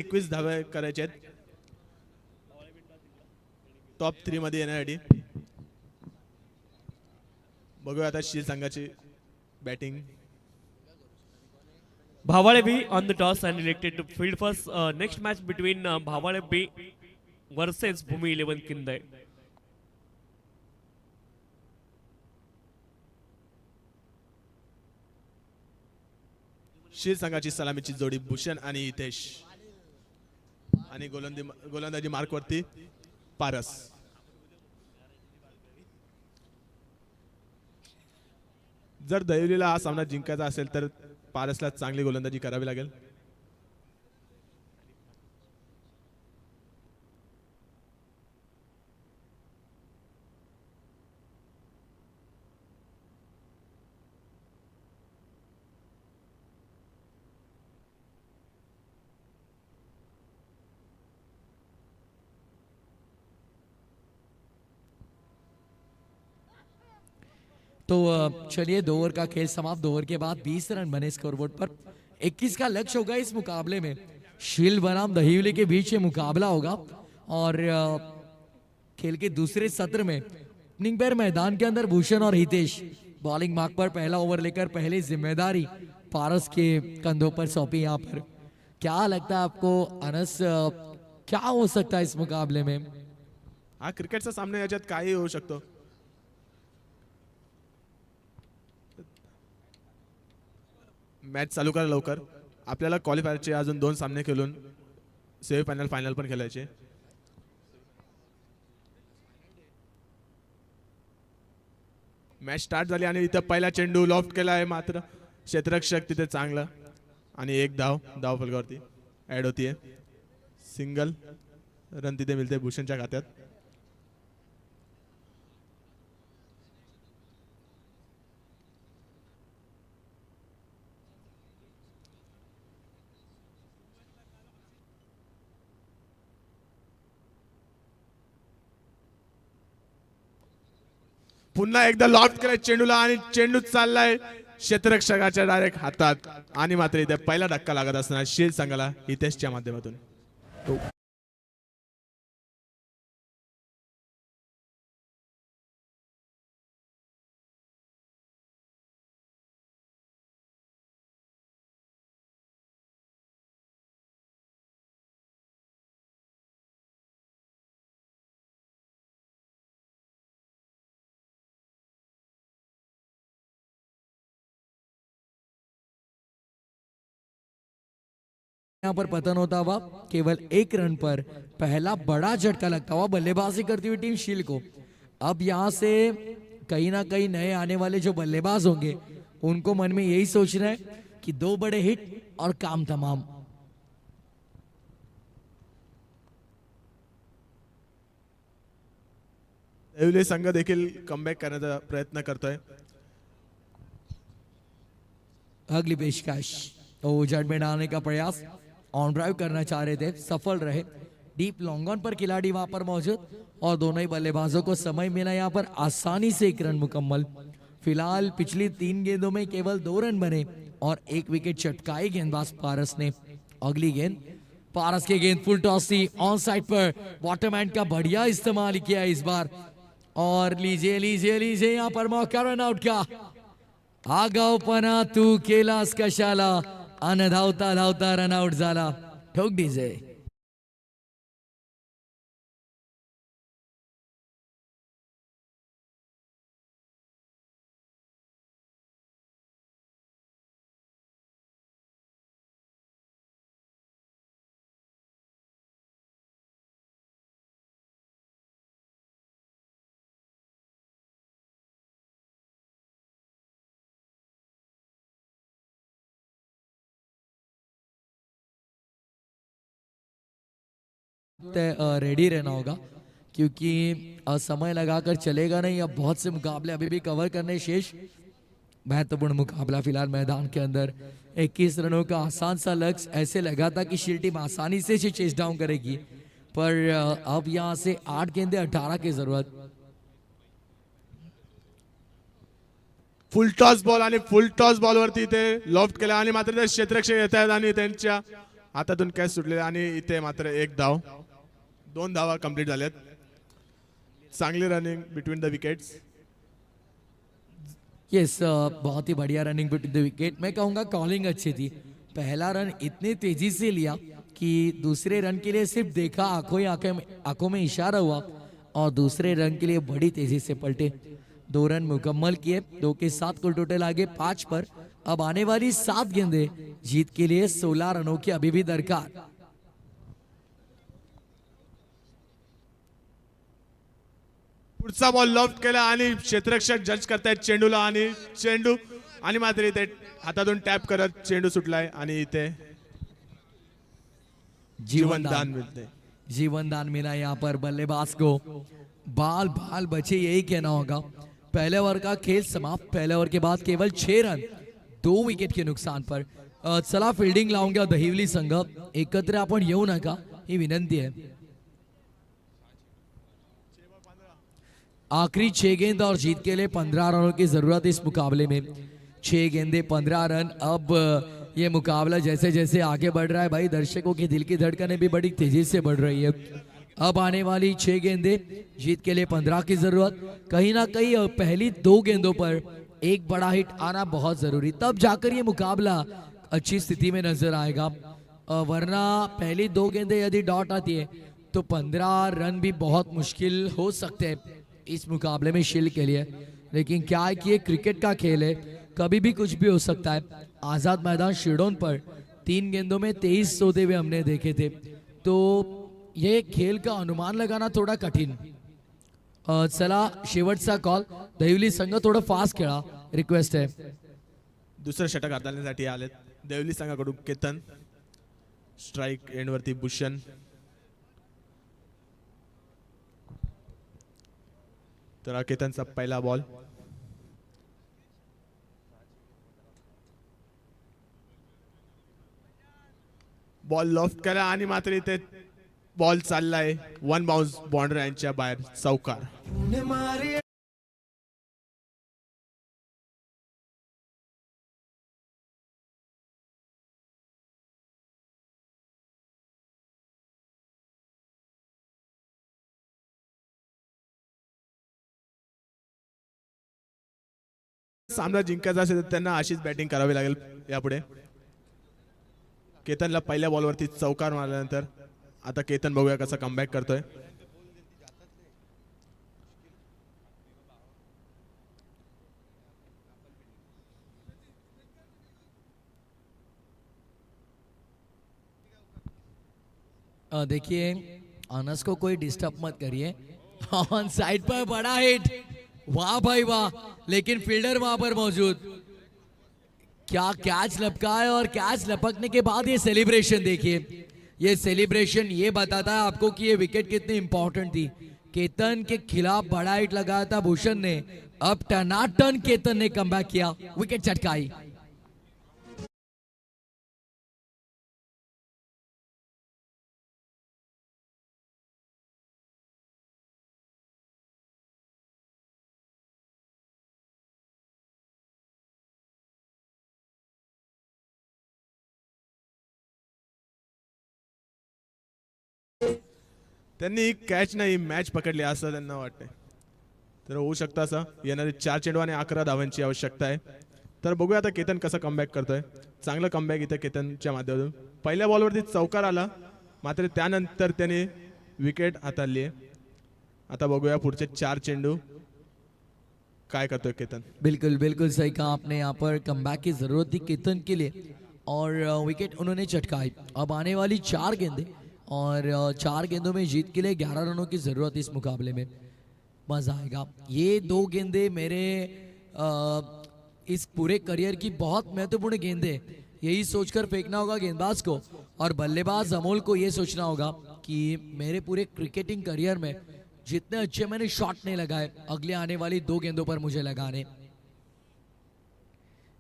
21 धावा करायचे आहेत टॉप 3 मध्ये येण्यासाठी. बघूया आता शील संघाची batting. Bhavale B on the toss and elected to field first. Next match between Bhavale B versus Bhumi 11 Kindai. शील संघाची सलामीची जोडी भूषण आणि हितेश आणि गोलंदाजी मार्कवरती पारस. जर दैवलीला हा सामना जिंकायचा असेल तर पारसला चांगली गोलंदाजी करावी लागेल. तो चलिए 2 ओवर का खेल समाप्त. 2 ओवर के बाद 20 रन बने स्कोरबोर्ड पर. 21 का लक्ष्य होगा इस मुकाबले में. शील बनाम दहिवली के बीच ये मुकाबला होगा और खेल के दूसरे सत्र में ओपनिंग पैर मैदान के अंदर भूषण और हितेश बॉलिंग मार्क पर पहला ओवर लेकर पहली जिम्मेदारी पारस के कंधों पर सौंपी. यहाँ पर क्या लगता है आपको अनस, क्या हो सकता है इस मुकाबले में? हा क्रिकेटचा सामना, याच्यात काही होऊ शकतो. मॅच चालू करा लवकर. आपल्याला क्वालिफायरचे अजून 2 सामने खेळून सेमीफायनल फायनल पण खेळायचे. मॅच स्टार्ट झाली आणि इथं पहिला चेंडू लॉफ्ट केला आहे, मात्र क्षेत्ररक्षक तिथे चांगलं आणि एक धाव फलकावरती ऍड होतीये. सिंगल रन तिथे मिळते भूषणच्या खात्यात. पुन्हा एकदा लॉफ्ट केलाय चेंडूला आणि चेंडू चाललाय क्षेत्ररक्षकाच्या डायरेक्ट हातात आणि मात्र इथे पहिला धक्का लागत असताना शील संघाला हितेशच्या माध्यमातून. यहाँ पर पतन होता हुआ केवल 1 रन पर पहला बड़ा झटका लगता हुआ बल्लेबाजी करती हुई टीम शील को. अब यहाँ से कहीं ना कहीं नए आने वाले जो बल्लेबाज होंगे उनको मन में यही सोचना है कि 2 बड़े हिट और काम तमाम. देवली संघ देखील कमबॅक करण्याचा प्रयत्न करतोय. अगली पेशकश जड़ में डालने का प्रयास, ऑन ड्राइव करना चाह रहे थे, सफल रहे. डीप लॉन्ग ऑन पर खिलाड़ी वहां पर मौजूद और दोनों ही बल्लेबाजों को समय मिला यहाँ पर आसानी से 1 रन मुकम्मल. फिलहाल पिछली 3 गेंदों में केवल 2 रन बने और 1 विकेट चटकाई गेंदबाज पारस ने. अगली गेंद पारस की गेंद फुल टॉस थी ऑन साइड पर. वाटरमैन का बढ़िया इस्तेमाल किया इस बार और लीजिए लीजिए लीजिए यहाँ पर मौका रन आउट का. आगाऊपणा तू केलास कशाला, अन धावता धावता रन आउट झाला. ठोक डीजे. रेडी रहना होगा क्योंकि समय लगाकर चलेगा नहीं. अब बहुत से मुकाबले अभी भी कवर करने शेष. महत्वपूर्ण मुकाबला फिलहाल मैदान के अंदर. 21 रनों का आसान सा लक्ष्य, ऐसे लगा था कि शील टीम आसानी से इसे चेस डाउन करेगी, पर अब यहां से 8 गेंदे 18 की जरूरत. फुल टॉस बॉल आणि फुल टॉस बॉलवरती ते लॉफ्ट केला आणि मात्र ते क्षेत्ररक्षक येत आहेत आणि त्यांच्या हातातून कॅच सुटले आणि इथे मात्र एक धाव, 2 धावा कंप्लीट झाल्यात. चांगली running between the wickets. Yes बहुत ही बढ़िया रनिंग बिटवीन द विकेट. मैं कहूँगा कॉलिंग अच्छी थी. पहला रन इतनी तेजी से लिया कि दूसरे रन के लिए सिर्फ देखा, आंखों में इशारा हुआ और दूसरे रन के लिए बड़ी तेजी से पलटे. 2 रन मुकम्मल किए. 2 के 7 कुल टोटल आगे 5 पर. अब आने वाली 7 गेंदे जीत के लिए 16 रनों की अभी भी दरकार. पुढचा बॉल लॉफ्ट केला आणि क्षेत्ररक्षक जज करतायत चेंडूला आणि चेंडू आणि मात्र इथे हातातून टॅप करत चेंडू सुटलाय आणि इथे जीवनदान मिलते. जीवनदान मिला यहाँ पर बल्लेबाज को. बाल बाल बचे यही कहना होगा. पहले ओवर का खेल समाप्त. पहले ओवर के बाद केवल 6 रन 2 विकेट के नुकसान पर. चला फिल्डिंग लावूंगा दहिवली संघ. एकत्र आपण येऊ नका ही विनंती है. आखिरी 6 गेंद और जीत के लिए 15 रनों की जरूरत इस मुकाबले में. 6 गेंदे 15 रन. अब ये मुकाबला जैसे जैसे आगे बढ़ रहा है भाई, दर्शकों की दिल की धड़कनें भी बड़ी तेजी से बढ़ रही है. अब आने वाली 6 गेंदे जीत के लिए 15 की जरूरत. कहीं ना कहीं पहली 2 गेंदों पर एक बड़ा हिट आना बहुत जरूरी, तब जाकर ये मुकाबला अच्छी स्थिति में नजर आएगा. वरना पहली 2 गेंदे यदि डॉट आती है तो 15 रन भी बहुत मुश्किल हो सकते हैं इस मुकाबले में शील्ड के लिए. लेकिन क्या है कि ये क्रिकेट का खेल है, कभी भी कुछ भी हो सकता है. आजाद मैदान शिरडोन पर 3 गेंदों में 23 सोते हुए हमने देखे थे, तो ये खेल का अनुमान लगाना थोडा कठीण. चला शेवटचा कॉल. दहिवली संघ थोडं फास्ट खेळा, रिक्वेस्ट आहे. दुसरं षटक हाताळण्यासाठी आलेत देवली संघाकडून केतन. स्ट्राईक एंडवरती भूषण. तर केतनचा पहिला बॉल. बॉल लॉफ्ट करा आणि मात्र इथे बॉल चाललाय 1 बाउन्स बॉन्डर यांच्या बाहेर. चौकार. सामना जिंकायचा असेल तर त्यांना अशीच बॅटिंग करावी लागेल यापुढे. केतनला पहिल्या बॉलवरती चौकार मारल्यानंतर आता केतन बघूया कसा कमबॅक करतोय. देखिए अनस को कोई डिस्टर्ब मत करिए. ऑन साइड पर बड़ा हिट. वाह भाई वाह. लेकिन फील्डर वहां पर मौजूद. क्या कैच लपका है और कैच लपकने के बाद ये सेलिब्रेशन देखिए. ये सेलिब्रेशन ये बताता है आपको कि ये विकेट कितनी इंपॉर्टेंट थी. केतन के खिलाफ बड़ा हिट लगाया था भूषण ने. अब टनाटन केतन ने कमबैक किया, विकेट चटकाई. त्यांनी कॅच नाही मॅच पकडली असं त्यांना वाटतंय. तर होऊ शकतं असं. येणारे 4 चेंडू आणि 11 धावांची आवश्यकता आहे. तर बघूया आता केतन कसं कमबॅक करतोय. चांगलं कमबॅक इथे केतनच्या माध्यमातून. पहिल्या बॉलवरती चौकार आला, मात्र त्यानंतर त्याने विकेट हाताळली आहे. आता बघूया पुढचे 4 चेंडू काय करतोय केतन. बिल्कुल बिल्कुल सही कहा आपने. यहाँ पर कमबैक की जरूरत थी केतन के लिए और विकेट उन्होंने चटकाई. अब आने वाली 4 गेंदें और 4 गेंदों में जीत के लिए 11 रनों की जरूरत इस मुकाबले में. मजा आएगा. ये 2 गेंदे मेरे इस पूरे करियर की बहुत महत्वपूर्ण गेंदें. यही सोचकर फेंकना होगा गेंदबाज को और बल्लेबाज अमोल को ये सोचना होगा कि मेरे पूरे क्रिकेटिंग करियर में जितने अच्छे मैंने शॉट नहीं लगाए, अगले आने वाली 2 गेंदों पर मुझे लगाने.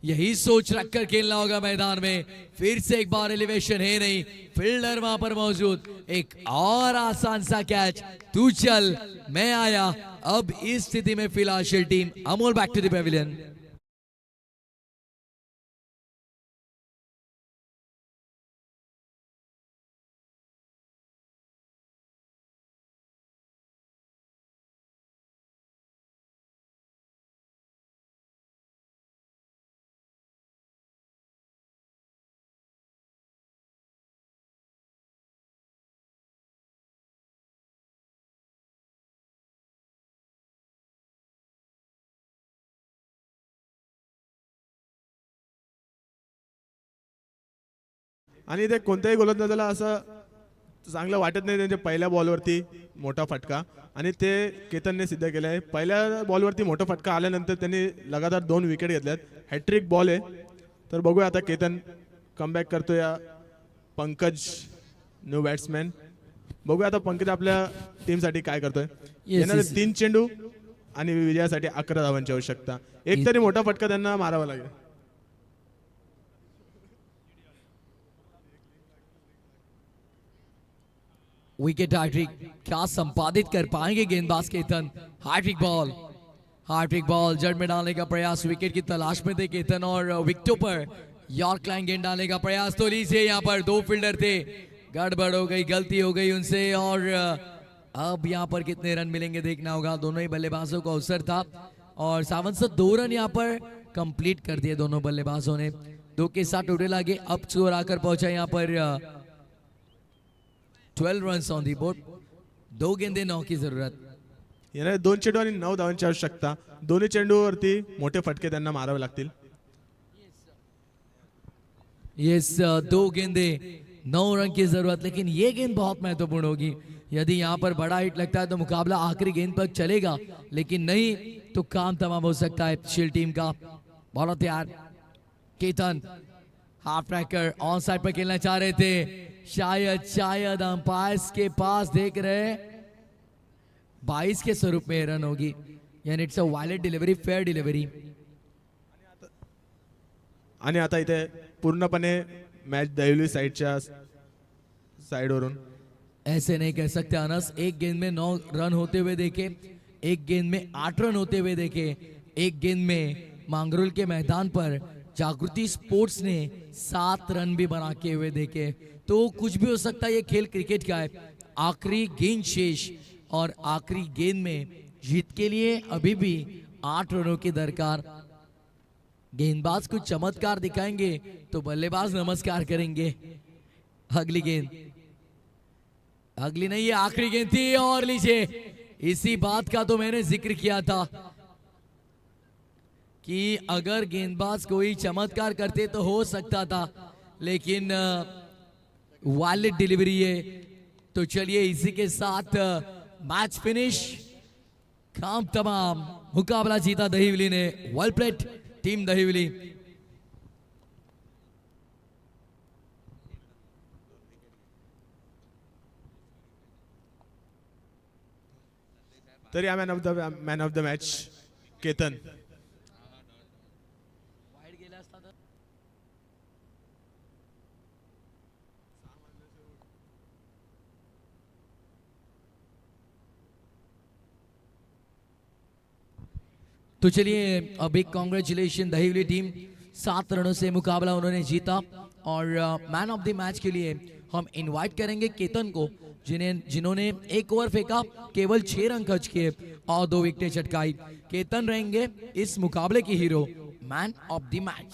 यही सोच रखकर खेलना होगा मैदान में. फिर से एक बार एलिवेशन है नहीं, फील्डर वहां पर मौजूद. एक और आसान सा कैच. तू चल मैं आया. अब इस स्थिति में फिलहाल shield team. Amol back to the pavilion. आणि ते कोणत्याही गोलंदाजाला असं चांगलं वाटत नाही त्यांच्या पहिल्या बॉलवरती मोठा फटका, आणि ते केतनने सिद्ध केलं आहे. पहिल्या बॉलवरती मोठा फटका आल्यानंतर त्यांनी लगातार 2 विकेट घेतल्यात. हॅट्रिक बॉल आहे. तर बघूया आता केतन कमबॅक करतो या पंकज न्यू बॅट्समॅन. बघूया आता पंकज आपल्या टीमसाठी काय करतोय. येणारे 3 चेंडू आणि विजयासाठी 11 धावांची आवश्यकता. एक तरी मोठा फटका त्यांना मारावा लागेल. विकेट हैट्रिक क्या संपादित कर पाएंगे गेंदबाज केतन. हैट्रिक बॉल जड़ में डालने का प्रयास, विकेट की तलाश में थे केतन और विकेटों पर यॉर्क लाइन गेंद डालने का प्रयास. तो लीजिए यहाँ पर 2 फील्डर थे, गड़बड़ हो गई, गलती हो गई उनसे, और अब यहाँ पर कितने रन मिलेंगे देखना होगा. दोनों ही बल्लेबाजों को अवसर था और सावंत से 2 रन यहाँ पर कंप्लीट कर दिए दोनों बल्लेबाजों ने. 2 के साथ टोटल आगे. अब स्कोर आकर पहुंचा यहाँ पर 12 रन्स ऑन दी बोर्ड. 2 गेंदे 9 की जरूरत. येणारे 2 चेंडू आणि 9 धावांची आवश्यकता. दोन्ही चेंडूवरती मोठे फटके त्यांना मारावे लागतील. यस 2 गेंदे 9 रन की जरूरत, लेकिन ये गेंद बहुत महत्वपूर्ण होगी. यदि यहाँ पर बड़ा हिट लगता है तो मुकाबला आखिरी गेंद पर चलेगा, लेकिन नहीं तो काम तमाम हो सकता है शील्ड टीम का. बॉलर तैयार. Ketan half tracker on side पर खेलना चाह रहे थे. शायद अंपायर्स के पास देख रहे 22 के स्वरूप में रन होगी, यानी it's a valid delivery, fair delivery. आणि आता इथे पूर्णपणे मॅच दहिवली साईडच्या साइडवरून. ऐसे नहीं कह सकते अनस. एक गेंद में 9 रन होते हुए देखे, एक गेंद में 8 रन होते हुए देखे, एक गेंद में मांगरोल के मैदान पर जागृति स्पोर्ट्स ने 7 रन भी बना के हुए देखे. तो कुछ भी हो सकता है, ये खेल क्रिकेट का है. आखिरी गेंद शेष और आखिरी गेंद में जीत के लिए अभी भी 8 रनों की दरकार. गेंदबाज कुछ चमत्कार दिखाएंगे तो बल्लेबाज नमस्कार करेंगे. अगली गेंद, अगली नहीं, ये आखिरी गेंद थी. और लीजिए, इसी बात का तो मैंने जिक्र किया था कि अगर गेंदबाज कोई चमत्कार करते तो हो सकता था, लेकिन वायलेट डिलीवरी है. तो चलिए इसी के साथ मैच फिनिश. काम तमाम. मुकाबला जीता दहिवली ने. Well played team Dahivali. तरी या man of the match Ketan. तो चलिए अब एक कॉन्ग्रेचुलेशन दहिवली टीम. 7 रनों से मुकाबला उन्होंने जीता और मैन ऑफ द मैच के लिए हम इनवाइट करेंगे केतन को, जिन्होंने 1 ओवर फेंका, केवल 6 रन खर्च किए और 2 विकेटें चटकाई. केतन रहेंगे इस मुकाबले की hero, man of the match.